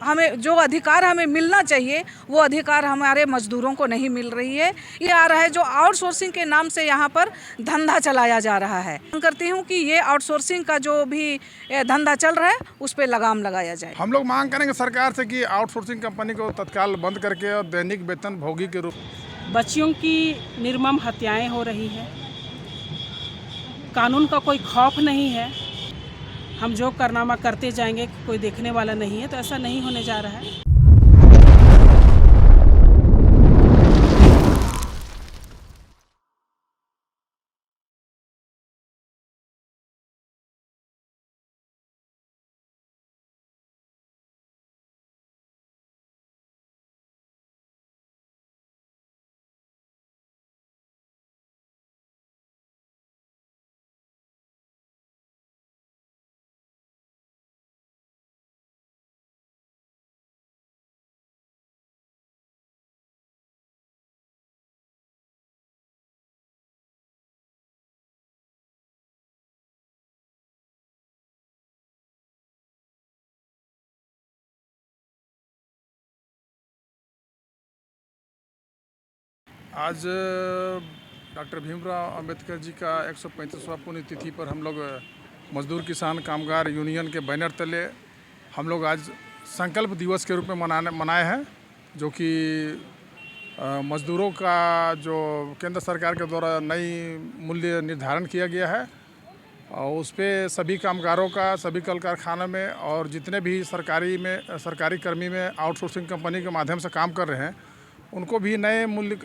हमें जो अधिकार हमें मिलना चाहिए वो अधिकार हमारे मजदूरों को नहीं मिल रही है। ये आ रहा है जो आउटसोर्सिंग के नाम से यहाँ पर धंधा चलाया जा रहा है। मैं करती हूँ कि ये आउटसोर्सिंग का जो भी धंधा चल रहा है उस पर लगाम लगाया जाए। हम लोग मांग करेंगे सरकार से कि आउटसोर्सिंग कंपनी को तत्काल बंद करके और दैनिक वेतन भोगी के रूप बच्चियों की निर्मम हत्याएं हो रही है। कानून का कोई खौफ नहीं है। हम जो कारनामा करते जाएंगे कोई देखने वाला नहीं है, तो ऐसा नहीं होने जा रहा है। आज डॉक्टर भीमराव अंबेडकर जी का 135वां पुण्यतिथि पर हम लोग मजदूर किसान कामगार यूनियन के बैनर तले हम लोग आज संकल्प दिवस के रूप में मनाए हैं, जो कि मजदूरों का जो केंद्र सरकार के द्वारा नई मूल्य निर्धारण किया गया है और उस पर सभी कामगारों का सभी कल कारखानों में और जितने भी सरकारी कर्मी में आउटसोर्सिंग कंपनी के माध्यम से काम कर रहे हैं उनको भी नए मूल्य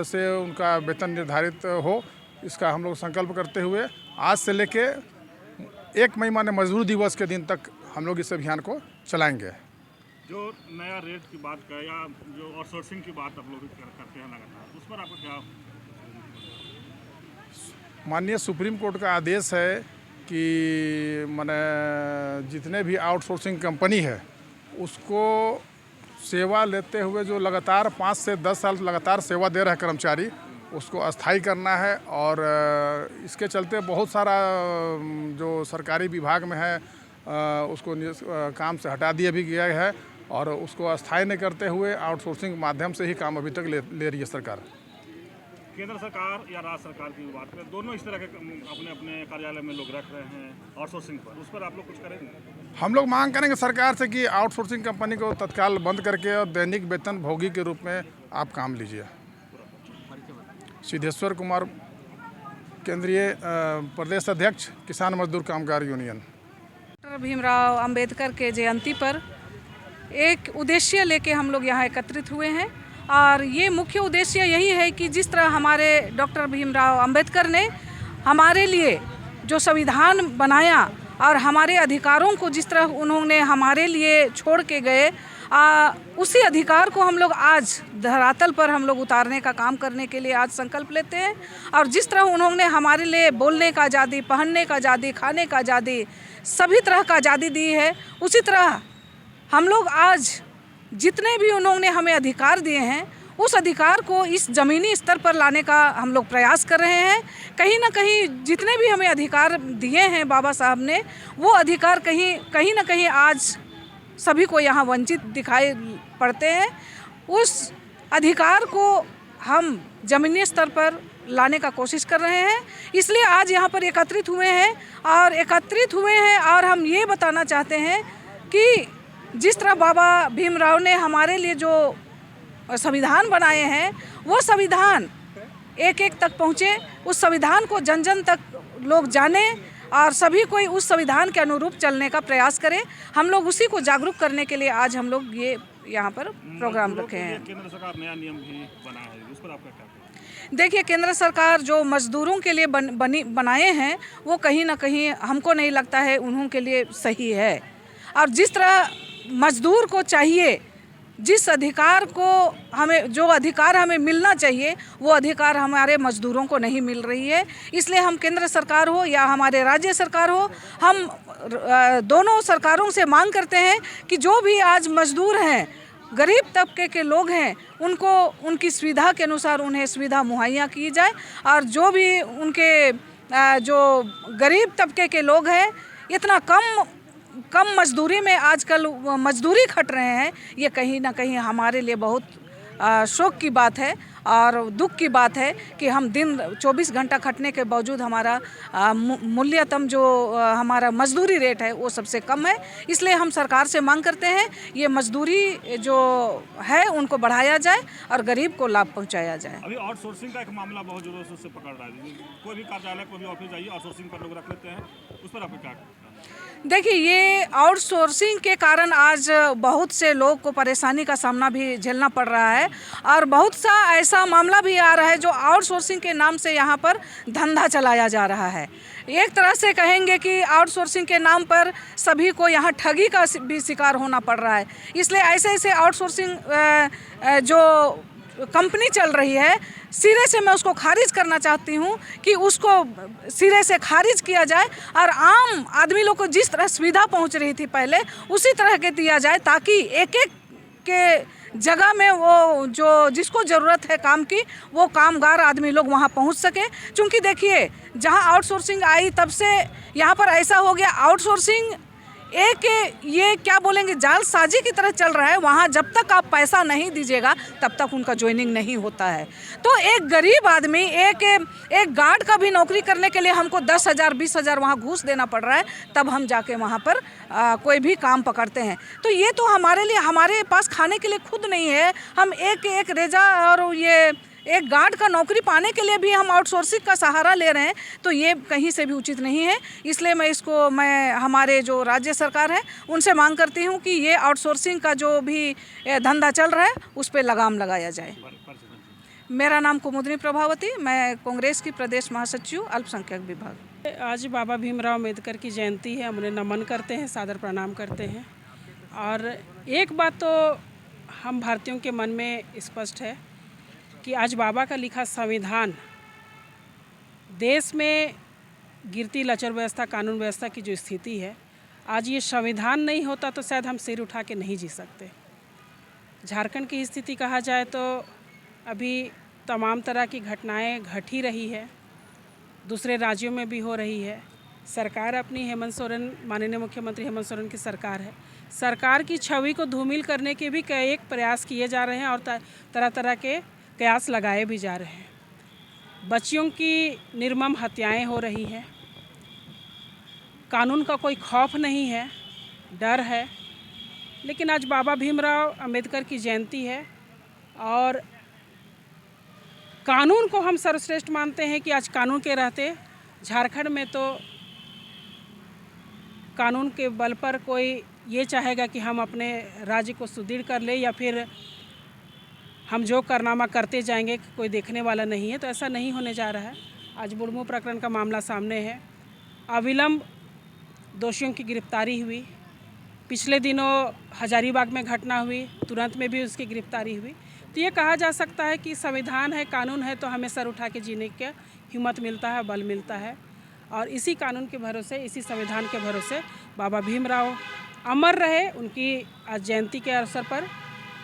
से उनका वेतन निर्धारित हो, इसका हम लोग संकल्प करते हुए आज से लेके 1 मई माने मजदूर दिवस के दिन तक हम लोग इस अभियान को चलाएंगे। जो नया रेट की बात का या जो आउटसोर्सिंग की बात आप लोग करते हैं लगातार, उस पर आपको क्या? माननीय सुप्रीम कोर्ट का आदेश है कि माने जितने भी आउटसोर्सिंग कंपनी है उसको सेवा लेते हुए जो लगातार 5 से 10 साल लगातार सेवा दे रहे हैं कर्मचारी, उसको अस्थाई करना है। और इसके चलते बहुत सारा जो सरकारी विभाग में है उसको काम से हटा दिया भी गया है और उसको अस्थाई नहीं करते हुए आउटसोर्सिंग माध्यम से ही काम अभी तक ले रही है सरकार। केंद्र सरकार या राज्य सरकार की बात करें, दोनों इस तरह के अपने अपने कार्यालय में लोग रख रहे हैं आउटसोर्सिंग पर, उस पर आप लोग कुछ करेंगे? हम लोग मांग करेंगे सरकार से कि आउटसोर्सिंग कंपनी को तत्काल बंद करके और दैनिक वेतन भोगी के रूप में आप काम लीजिए। सिद्धेश्वर कुमार, केंद्रीय प्रदेश अध्यक्ष, किसान मजदूर कामगार यूनियन। डॉक्टर भीमराव अंबेडकर के जयंती पर एक उद्देश्य लेके हम लोग यहाँ एकत्रित हुए हैं और ये मुख्य उद्देश्य यही है कि जिस तरह हमारे डॉक्टर भीमराव अंबेडकर ने हमारे लिए जो संविधान बनाया और हमारे अधिकारों को जिस तरह उन्होंने हमारे लिए छोड़ के गए, उसी अधिकार को हम लोग आज धरातल पर हम लोग उतारने का काम करने के लिए आज संकल्प लेते हैं। और जिस तरह उन्होंने हमारे लिए बोलने का आज़ादी, पहनने का आज़ादी, खाने का आज़ादी, सभी तरह का आज़ादी दी है, उसी तरह हम लोग आज जितने भी उन्होंने हमें अधिकार दिए हैं उस अधिकार को इस ज़मीनी स्तर पर लाने का हम लोग प्रयास कर रहे हैं। कहीं ना कहीं जितने भी हमें अधिकार दिए हैं बाबा साहब ने, वो अधिकार कहीं ना कहीं आज सभी को यहाँ वंचित दिखाई पड़ते हैं। उस अधिकार को हम ज़मीनी स्तर पर लाने का कोशिश कर रहे हैं, इसलिए आज यहाँ पर एकत्रित हुए हैं और हम ये बताना चाहते हैं कि जिस तरह बाबा भीमराव ने हमारे लिए जो संविधान बनाए हैं वो संविधान एक एक तक पहुँचे, उस संविधान को जन जन तक लोग जाने और सभी कोई उस संविधान के अनुरूप चलने का प्रयास करें। हम लोग उसी को जागरूक करने के लिए आज हम लोग ये यहाँ पर प्रोग्राम रखे हैं। केंद्र सरकार नया नियम भी बनाया है, उस पर आपका क्या? देखिए, केंद्र सरकार जो मजदूरों के लिए बनाए हैं वो कहीं ना कहीं हमको नहीं लगता है उन्हों के लिए सही है। और जिस तरह मजदूर को चाहिए, जिस अधिकार को जो अधिकार हमें मिलना चाहिए वो अधिकार हमारे मजदूरों को नहीं मिल रही है। इसलिए हम केंद्र सरकार हो या हमारे राज्य सरकार हो, हम दोनों सरकारों से मांग करते हैं कि जो भी आज मजदूर हैं, गरीब तबके के लोग हैं, उनको उनकी सुविधा के अनुसार उन्हें सुविधा मुहैया की जाए और जो भी उनके जो गरीब तबके के लोग हैं, इतना कम कम मजदूरी में आजकल मजदूरी खट रहे हैं, ये कहीं ना कहीं हमारे लिए बहुत शोक की बात है और दुख की बात है कि हम दिन 24 घंटा खटने के बावजूद हमारा मूल्यतम जो हमारा मजदूरी रेट है वो सबसे कम है। इसलिए हम सरकार से मांग करते हैं ये मजदूरी जो है उनको बढ़ाया जाए और गरीब को लाभ पहुंचाया जाए। अभी आउटसोर्सिंग का एक मामला बहुत जोरों से पकड़ रहा है। कोई भी कार्यालय, कोई भी ऑफिस जाइए, आउटसोर्सिंग पर लोग रख लेते हैं, उस पर आपको क्या? देखिए, ये आउटसोर्सिंग के कारण आज बहुत से लोग को परेशानी का सामना भी झेलना पड़ रहा है और बहुत सा ऐसा मामला भी आ रहा है जो आउटसोर्सिंग के नाम से यहाँ पर धंधा चलाया जा रहा है। एक तरह से कहेंगे कि आउटसोर्सिंग के नाम पर सभी को यहाँ ठगी का भी शिकार होना पड़ रहा है। इसलिए ऐसे ऐसे आउटसोर्सिंग जो कंपनी चल रही है, सिरे से मैं उसको खारिज करना चाहती हूँ कि उसको सिरे से खारिज किया जाए और आम आदमी लोग को जिस तरह सुविधा पहुँच रही थी पहले उसी तरह के दिया जाए, ताकि एक एक के जगह में वो जो जिसको ज़रूरत है काम की वो कामगार आदमी लोग वहाँ पहुँच सके। क्योंकि देखिए, जहाँ आउटसोर्सिंग आई तब से यहाँ पर ऐसा हो गया, आउटसोर्सिंग एक ये क्या बोलेंगे जालसाजी की तरह चल रहा है। वहाँ जब तक आप पैसा नहीं दीजिएगा तब तक उनका ज्वाइनिंग नहीं होता है। तो एक गरीब आदमी एक गार्ड का भी नौकरी करने के लिए हमको 10,000 20,000 वहाँ घूस देना पड़ रहा है, तब हम जाके वहाँ पर कोई भी काम पकड़ते हैं। तो ये तो हमारे लिए, हमारे पास खाने के लिए खुद नहीं है, हम एक रेजा और ये एक गार्ड का नौकरी पाने के लिए भी हम आउटसोर्सिंग का सहारा ले रहे हैं, तो ये कहीं से भी उचित नहीं है। इसलिए मैं हमारे जो राज्य सरकार है उनसे मांग करती हूँ कि ये आउटसोर्सिंग का जो भी धंधा चल रहा है उस पर लगाम लगाया जाए। मेरा नाम कुमुदनी प्रभावती, मैं कांग्रेस की प्रदेश महासचिव अल्पसंख्यक विभाग। आज बाबा भीमराव अम्बेडकर की जयंती है, हम उन्हें नमन करते हैं, सादर प्रणाम करते हैं। और एक बात तो हम भारतीयों के मन में स्पष्ट है कि आज बाबा का लिखा संविधान देश में गिरती लचर व्यवस्था, कानून व्यवस्था की जो स्थिति है, आज ये संविधान नहीं होता तो शायद हम सिर उठा के नहीं जी सकते। झारखंड की स्थिति कहा जाए तो अभी तमाम तरह की घटनाएं घट ही रही है, दूसरे राज्यों में भी हो रही है। सरकार अपनी हेमंत सोरेन, माननीय मुख्यमंत्री हेमंत सोरेन की सरकार है। सरकार की छवि को धूमिल करने के भी कई प्रयास किए जा रहे हैं और तरह तरह के कयास लगाए भी जा रहे हैं। बच्चियों की निर्मम हत्याएं हो रही हैं, कानून का कोई खौफ नहीं है, डर है। लेकिन आज बाबा भीमराव अम्बेडकर की जयंती है और कानून को हम सर्वश्रेष्ठ मानते हैं कि आज कानून के रहते झारखंड में तो कानून के बल पर कोई ये चाहेगा कि हम अपने राज्य को सुदृढ़ कर ले या फिर हम जो कारनामा करते जाएंगे कोई देखने वाला नहीं है। तो ऐसा नहीं होने जा रहा है। आज बुढ़मू प्रकरण का मामला सामने है, अविलंब दोषियों की गिरफ्तारी हुई। पिछले दिनों हजारीबाग में घटना हुई, तुरंत में भी उसकी गिरफ्तारी हुई। तो ये कहा जा सकता है कि संविधान है, कानून है तो हमें सर उठा के जीने की हिम्मत मिलता है, बल मिलता है। और इसी कानून के भरोसे, इसी संविधान के भरोसे बाबा भीमराव अमर रहे। उनकी आज जयंती के अवसर पर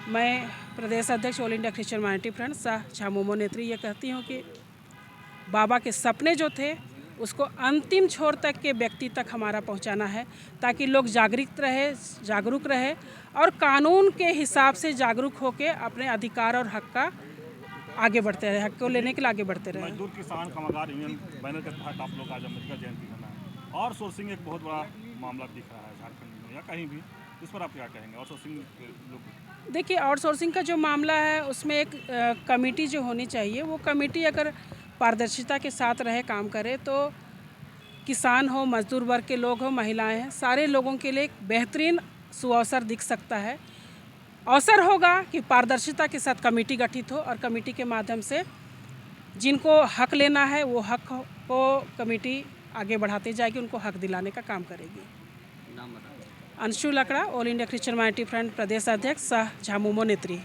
मैं प्रदेश अध्यक्ष all India Christian minority front Shah Jhamumo नेत्री ये कहती हूँ कि बाबा के सपने जो थे उसको अंतिम छोर तक के व्यक्ति तक हमारा पहुँचाना है, ताकि लोग जागरूक रहे और कानून के हिसाब से जागरूक होकर अपने अधिकार और हक का आगे बढ़ते रहे, हक को लेने के लिए आगे बढ़ते रहे। मजदूर किसान कामगार यूनियन बैनर के तहत आप लोग आज अम्बेडकर जयंती मनाएं और सोर्सिंग एक बहुत बड़ा मामला दिख रहा है झारखंड में या कहीं भी, इस पर आप क्या कहेंगे? आउटसोर्सिंग लोग, देखिए, आउटसोर्सिंग का जो मामला है उसमें एक कमेटी जो होनी चाहिए, वो कमेटी अगर पारदर्शिता के साथ रहे, काम करे, तो किसान हो, मजदूर वर्ग के लोग हो, महिलाएं हैं, सारे लोगों के लिए एक बेहतरीन सुअवसर दिख सकता है। अवसर होगा कि पारदर्शिता के साथ कमेटी गठित हो और कमेटी के माध्यम से जिनको हक लेना है वो हक को कमेटी आगे बढ़ाती जाएगी, उनको हक दिलाने का काम करेगी। Anshu Lakda, all India Christian minority front प्रदेश अध्यक्ष शाह झामुमो नेत्री।